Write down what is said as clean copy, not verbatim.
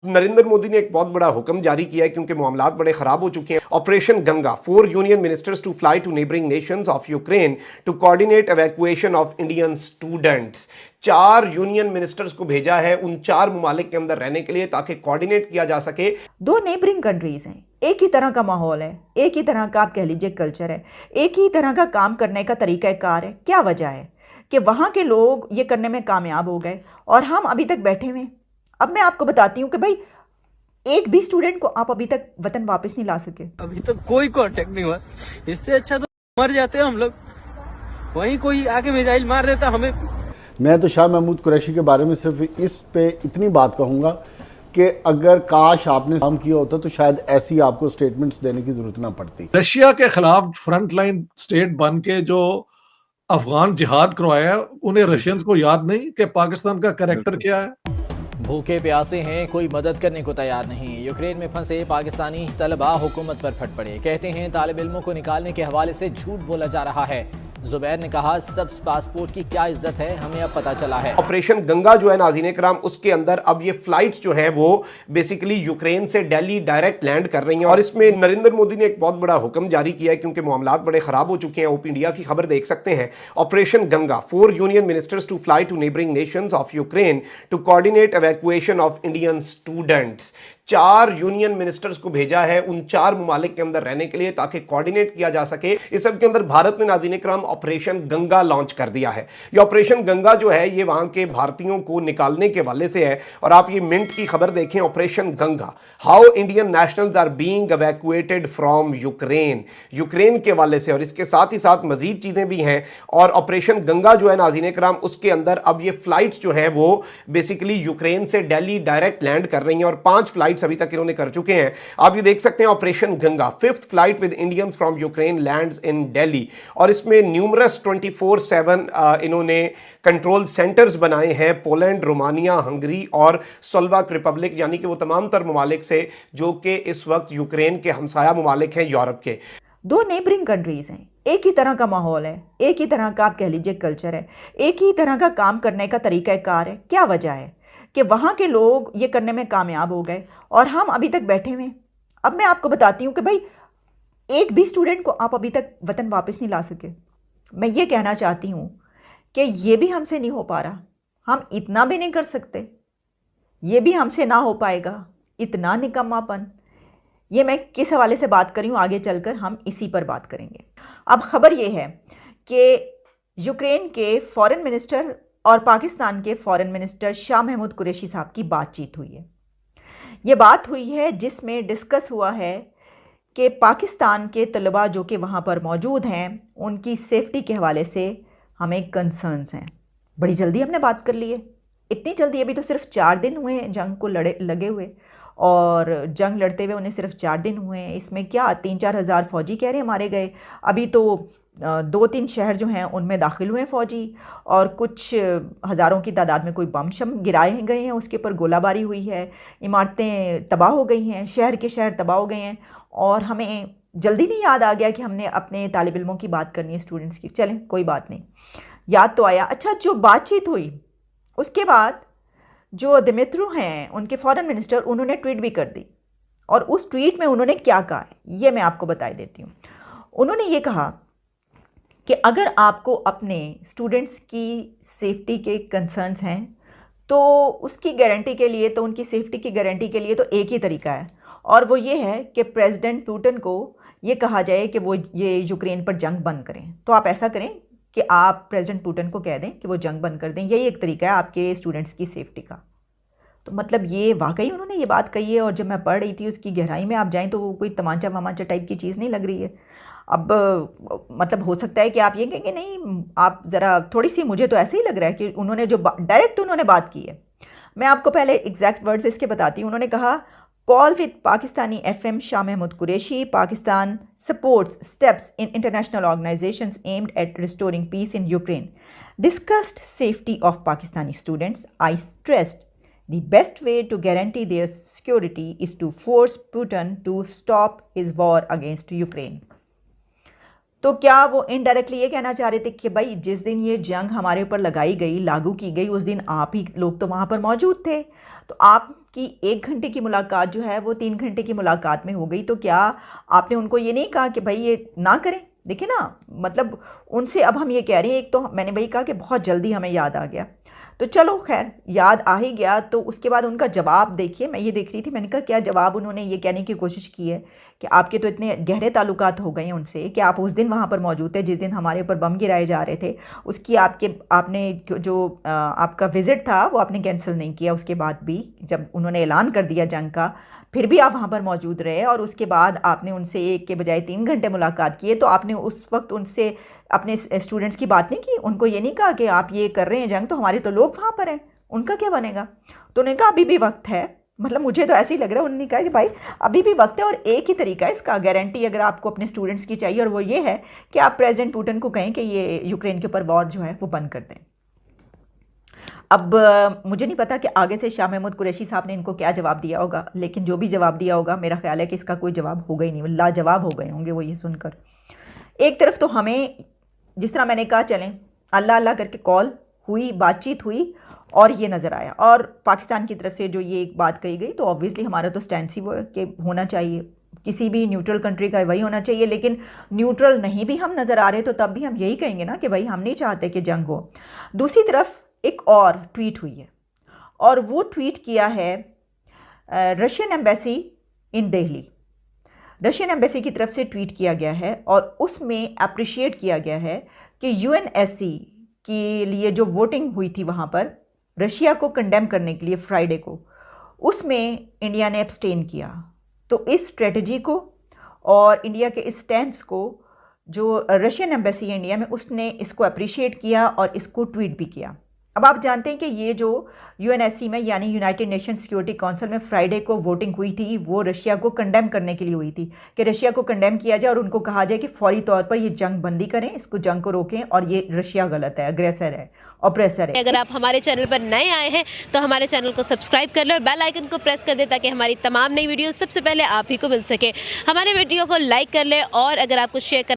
नरेंद्र मोदी ने एक बहुत बड़ा हुक्म जारी किया है क्योंकि मामलात बड़े खराब हो चुके हैं। Operation Ganga, 4 union ministers to fly to neighbouring nations of Ukraine to coordinate evacuation of Indian students. 4 union ministers को भेजा है उन 4 ममालिक के अंदर रहने के लिए ताकि कोऑर्डिनेट किया जा सके। दो नेबरिंग कंट्रीज हैं, एक ही तरह का माहौल है, एक ही तरह का आप कह लीजिए कल्चर है, एक ही तरह का काम करने का तरीक़ाकार है। क्या वजह है कि वहाँ के लोग ये करने में कामयाब हो गए और हम अभी तक बैठे हुए हैं। अब मैं आपको बताती हूँ कि भाई एक भी स्टूडेंट को आप अभी तक वतन वापस नहीं ला सके। अभी तक कोई कांटेक्ट नहीं हुआ। इससे अच्छा तो मर जाते हैं हम लोग, वहीं कोई आके मिसाइल मार देता हमें। मैं तो शाह महमूद कुरैशी के बारे में सिर्फ इस पे इतनी बात कहूँगा कि अगर काश आपने काम किया होता तो शायद ऐसी आपको स्टेटमेंट्स देने की जरूरत ना पड़ती। रशिया के खिलाफ फ्रंट लाइन स्टेट बन के जो अफगान जिहाद करवाया, उन्हें रशियंस को याद नहीं कि पाकिस्तान का कैरेक्टर क्या है। भूखे प्यासे हैं, कोई मदद करने को तैयार नहीं। यूक्रेन में फंसे पाकिस्तानी तलबा हुकूमत पर फट पड़े। कहते हैं तालिब इल्मों को निकालने के हवाले से झूठ बोला जा रहा है। जुबैर ने कहा सब पासपोर्ट की क्या इज्जत है, हमें अब पता चला है। ऑपरेशन गंगा जो है नाज़रीन कराम, उसके अंदर अब ये फ्लाइट्स जो हैं वो बेसिकली यूक्रेन से दिल्ली डायरेक्ट लैंड कर रही हैं और इसमें नरेंद्र मोदी ने एक बहुत बड़ा हुक्म जारी किया है क्योंकि मामलात बड़े खराब हो चुके हैं। ओपी इंडिया की खबर देख सकते हैं। Operation Ganga, 4 union ministers to fly to neighbouring nations of Ukraine to coordinate evacuation of Indian students. 4 union ministers को भेजा है उन 4 ममालिक के अंदर रहने के लिए ताकि कोऑर्डिनेट किया जा सके। इस सब के अंदर भारत ने नाज़रीन कराम ऑपरेशन गंगा लॉन्च कर दिया है। ये ऑपरेशन गंगा जो है ये वहां के भारतीयों को निकालने के वाले से है और आप ये मिनट की खबर देखें। Operation Ganga, how Indian nationals are being evacuated from Ukraine, Ukraine के वाले से। और इसके साथ ही साथ मजीद चीजें भी हैं। और ऑपरेशन गंगा जो है नाज़रीन कराम, उसके अंदर अब ये फ्लाइट्स जो हैं वो बेसिकली यूक्रेन से दिल्ली डायरेक्ट लैंड कर रही हैं और 5 फ्लाइट अभी तक इन्होंने कर चुके हैं। आप ये देख सकते हैं operation Ganga, 5th flight with Indians from Ukraine lands in Delhi. और इसमें न्यूमरस 24/7 इन्होंने कंट्रोल सेंटर्स बनाए हैं पोलैंड, रोमानिया, हंगरी और स्लोवाक रिपब्लिक, यानी कि वो तमाम तर ममालिक से जो कि इस वक्त यूक्रेन के हमसाया ममालिक हैं यूरोप के। दो नेबरिंग कंट्रीज हैं, एक ही तरह का माहौल है, एक ही तरह का आप कह लीजिए कल्चर है, एक ही तरह का काम करने का तरीक़ाकार है। क्या वजह है कि वहाँ के लोग ये करने में कामयाब हो गए और हम अभी तक बैठे हुए हैं। अब मैं आपको बताती हूँ कि भाई एक भी स्टूडेंट को आप अभी तक वतन वापस नहीं ला सके। मैं ये कहना चाहती हूँ कि ये भी हमसे नहीं हो पा रहा, हम इतना भी नहीं कर सकते, ये भी हमसे ना हो पाएगा। इतना निकम्मापन, ये मैं किस हवाले से बात करी हूँ, आगे चलकर हम इसी पर बात करेंगे। अब ख़बर ये है कि यूक्रेन के फॉरेन मिनिस्टर और पाकिस्तान के फॉरेन मिनिस्टर शाह महमूद कुरैशी साहब की बातचीत हुई है। ये बात हुई है जिसमें डिस्कस हुआ है कि पाकिस्तान के तलबा जो कि वहाँ पर मौजूद हैं उनकी सेफ्टी के हवाले से हमें कंसर्न्स हैं। बड़ी जल्दी हमने बात कर ली है, इतनी जल्दी, अभी तो सिर्फ 4 दिन हुए हैं जंग को लगे हुए और जंग लड़ते हुए उन्हें सिर्फ 4 दिन हुए हैं। इसमें क्या 3-4 हज़ार फ़ौजी कह रहे हैं मारे गए। अभी तो 2-3 शहर जो हैं उनमें दाखिल हुए फ़ौजी और कुछ हज़ारों की तादाद में कोई बम शम गिराए गए हैं, उसके ऊपर गोलाबारी हुई है, इमारतें तबाह हो गई हैं, शहर के शहर तबाह हो गए हैं। और हमें जल्दी नहीं याद आ गया कि हमने अपने तालिब इल्मों की बात करनी है, स्टूडेंट्स की। चलें कोई बात नहीं, याद तो आया। अच्छा, जो बातचीत हुई उसके बाद जो दिमित्रो हैं उनके फॉरेन मिनिस्टर, उन्होंने ट्वीट भी कर दी और उस ट्वीट में उन्होंने क्या कहा है ये मैं आपको बता देती हूँ। उन्होंने ये कहा कि अगर आपको अपने स्टूडेंट्स की सेफ्टी के कंसर्न्स हैं तो उसकी गारंटी के लिए, तो उनकी सेफ्टी की गारंटी के लिए तो एक ही तरीका है और वो ये है कि प्रेसिडेंट पुतिन को ये कहा जाए कि वो ये यूक्रेन पर जंग बंद करें। तो आप ऐसा करें कि आप प्रेसिडेंट पुतिन को कह दें कि वो जंग बंद कर दें, यही एक तरीका है आपके स्टूडेंट्स की सेफ्टी का। तो मतलब ये वाकई उन्होंने ये बात कही है और जब मैं पढ़ रही थी उसकी गहराई में आप जाएं तो वो कोई तमाचा वमाचा टाइप की चीज़ नहीं लग रही है। अब मतलब हो सकता है कि आप ये कहेंगे नहीं, आप ज़रा थोड़ी सी, मुझे तो ऐसे ही लग रहा है कि उन्होंने जो डायरेक्ट उन्होंने बात की है। मैं आपको पहले एग्जैक्ट वर्ड्स इसके बताती हूँ। उन्होंने कहा, call with Pakistani FM Shah Mahmood Qureshi, Pakistan supports steps in international organisations aimed at restoring peace in Ukraine, discussed safety of Pakistani students. I stressed the best way to guarantee their security is to force Putin to stop his war against Ukraine। तो क्या वो indirectly ये कहना चाह रहे थे कि भाई जिस दिन ये जंग हमारे ऊपर लगाई गई, लागू की गई, उस दिन आप ही लोग तो वहाँ पर मौजूद थे, तो आप आपकी 1 घंटे की मुलाकात जो है वो 3 घंटे की मुलाकात में हो गई, तो क्या आपने उनको ये नहीं कहा कि भाई ये ना करें? देखिए ना, मतलब उनसे अब हम ये कह रहे हैं, एक तो मैंने वही कहा कि बहुत जल्दी हमें याद आ गया, तो चलो खैर याद आ ही गया, तो उसके बाद उनका जवाब देखिए, मैं ये देख रही थी, मैंने कहा क्या जवाब उन्होंने ये कहने की कोशिश की है कि आपके तो इतने गहरे ताल्लुकात हो गए हैं उनसे कि आप उस दिन वहाँ पर मौजूद थे जिस दिन हमारे ऊपर बम गिराए जा रहे थे, उसकी आपने जो आपका विज़िट था वो आपने कैंसिल नहीं किया, उसके बाद भी जब उन्होंने ऐलान कर दिया जंग का फिर भी आप वहाँ पर मौजूद रहे, और उसके बाद आपने उनसे 1 के बजाय 3 घंटे मुलाकात की है, तो आपने उस वक्त उनसे अपने स्टूडेंट्स की बात नहीं की, उनको ये नहीं कहा कि आप ये कर रहे हैं जंग, तो हमारे तो लोग वहाँ पर हैं, उनका क्या बनेगा? तो उन्होंने कहा अभी भी वक्त है, मतलब मुझे तो ऐसे ही लग रहा है, उन्होंने कहा कि भाई अभी भी वक्त है, और एक ही तरीका है इसका गारंटी अगर आपको अपने स्टूडेंट्स की चाहिए, और वो ये है कि आप प्रेसिडेंट पुतिन को कहें कि ये यूक्रेन के ऊपर वॉर जो है वो बंद कर दें। अब मुझे नहीं पता कि आगे से शाह महमूद कुरैशी साहब ने इनको क्या जवाब दिया होगा, लेकिन जो भी जवाब दिया होगा मेरा ख्याल है कि इसका कोई जवाब होगा ही नहीं, लाजवाब हो गए होंगे वो ये सुनकर। एक तरफ तो हमें, जिस तरह मैंने कहा, चलें अल्लाह अल्लाह करके कॉल हुई, बातचीत हुई, और ये नज़र आया, और पाकिस्तान की तरफ से जो ये एक बात कही गई, तो ऑब्वियसली हमारा तो स्टैंड ही वो है कि होना चाहिए, किसी भी न्यूट्रल कंट्री का वही होना चाहिए, लेकिन न्यूट्रल नहीं भी हम नज़र आ रहे तो तब भी हम यही कहेंगे ना कि भाई हम नहीं चाहते कि जंग हो। दूसरी तरफ एक और ट्वीट हुई है, और वो ट्वीट किया है Russian embassy in Delhi, Russian embassy की तरफ से ट्वीट किया गया है, और उसमें अप्रिशिएट किया गया है कि यूएनएससी के लिए जो वोटिंग हुई थी वहाँ पर रशिया को कंडेम करने के लिए फ्राइडे को, उसमें इंडिया ने एब्सटेन किया। तो इस स्ट्रेटजी को और इंडिया के इस स्टैंड्स को जो रशियन एम्बेसी है इंडिया में, उसने इसको अप्रिशिएट किया और इसको ट्वीट भी किया। अब आप जानते हैं कि ये जो यूएनएससी में यानी यूनाइटेड नेशन सिक्योरिटी काउंसिल में फ्राइडे को वोटिंग हुई थी, वो रशिया को कंडेम करने के लिए हुई थी कि रशिया को कंडेम किया जाए और उनको कहा जाए कि फौरी तौर पर ये जंग बंदी करें, इसको जंग को रोकें, और ये रशिया गलत है, अग्रेसर है, ऑपरेसर है। अगर आप हमारे चैनल पर नए आए हैं तो हमारे चैनल को सब्सक्राइब कर लें और बेल आइकन को प्रेस कर दें ताकि हमारी तमाम नई वीडियो सबसे पहले आप ही को मिल सके। हमारे वीडियो को लाइक कर लें, और अगर आपको शेयर